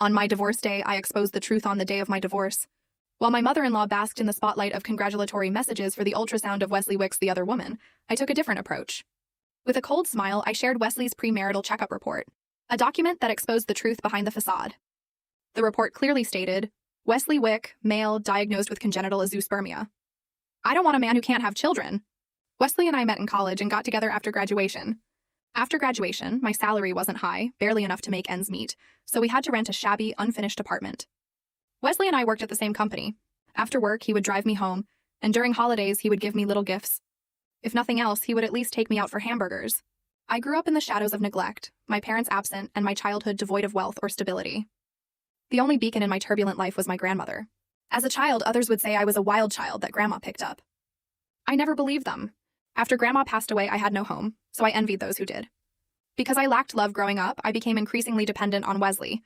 On my divorce day, I exposed the truth on the day of my divorce. While my mother-in-law basked in the spotlight of congratulatory messages for the ultrasound of Wesley Wicks, the other woman, I took a different approach. With a cold smile, I shared Wesley's premarital checkup report, a document that exposed the truth behind the facade. The report clearly stated, Wesley Wick, male, diagnosed with congenital azoospermia. I don't want a man who can't have children. Wesley and I met in college and got together after graduation. After graduation, my salary wasn't high, barely enough to make ends meet, so we had to rent a shabby, unfinished apartment. Wesley and I worked at the same company. After work, he would drive me home, and during holidays, he would give me little gifts. If nothing else, he would at least take me out for hamburgers. I grew up in the shadows of neglect, my parents absent, and my childhood devoid of wealth or stability. The only beacon in my turbulent life was my grandmother. As a child, others would say I was a wild child that Grandma picked up. I never believed them. After Grandma passed away, I had no home, so I envied those who did. Because I lacked love growing up, I became increasingly dependent on Wesley.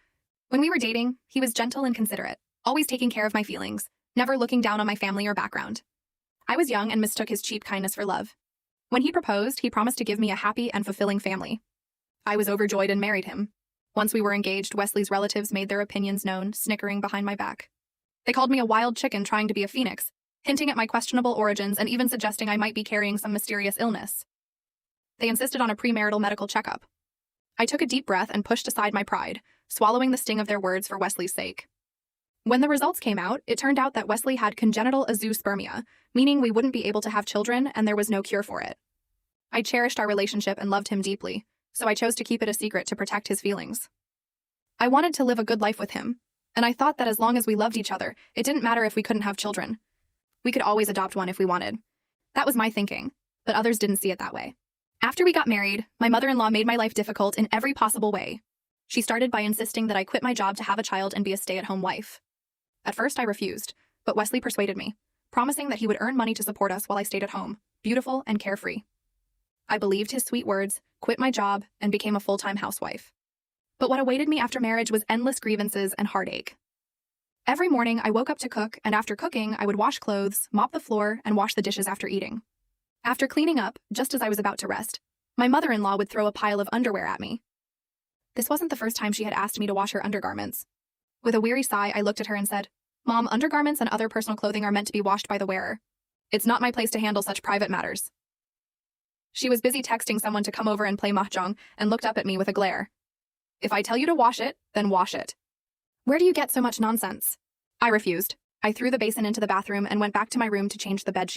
When we were dating, he was gentle and considerate, always taking care of my feelings, never looking down on my family or background. I was young and mistook his cheap kindness for love. When he proposed, he promised to give me a happy and fulfilling family. I was overjoyed and married him. Once we were engaged, Wesley's relatives made their opinions known, snickering behind my back. They called me a wild chicken trying to be a phoenix, hinting at my questionable origins and even suggesting I might be carrying some mysterious illness. They insisted on a premarital medical checkup. I took a deep breath and pushed aside my pride, swallowing the sting of their words for Wesley's sake. When the results came out, it turned out that Wesley had congenital azoospermia, meaning we wouldn't be able to have children and there was no cure for it. I cherished our relationship and loved him deeply, so I chose to keep it a secret to protect his feelings. I wanted to live a good life with him, and I thought that as long as we loved each other, it didn't matter if we couldn't have children. We could always adopt one if we wanted. That was my thinking, but others didn't see it that way. After we got married, my mother-in-law made my life difficult in every possible way. She started by insisting that I quit my job to have a child and be a stay-at-home wife. At first, I refused, but Wesley persuaded me, promising that he would earn money to support us while I stayed at home, beautiful and carefree. I believed his sweet words, quit my job, and became a full-time housewife. But what awaited me after marriage was endless grievances and heartache. Every morning, I woke up to cook, and after cooking, I would wash clothes, mop the floor, and wash the dishes after eating. After cleaning up, just as I was about to rest, my mother-in-law would throw a pile of underwear at me. This wasn't the first time she had asked me to wash her undergarments. With a weary sigh, I looked at her and said, Mom, undergarments and other personal clothing are meant to be washed by the wearer. It's not my place to handle such private matters. She was busy texting someone to come over and play mahjong and looked up at me with a glare. If I tell you to wash it, then wash it. Where do you get so much nonsense? I refused. I threw the basin into the bathroom and went back to my room to change the bedsheet.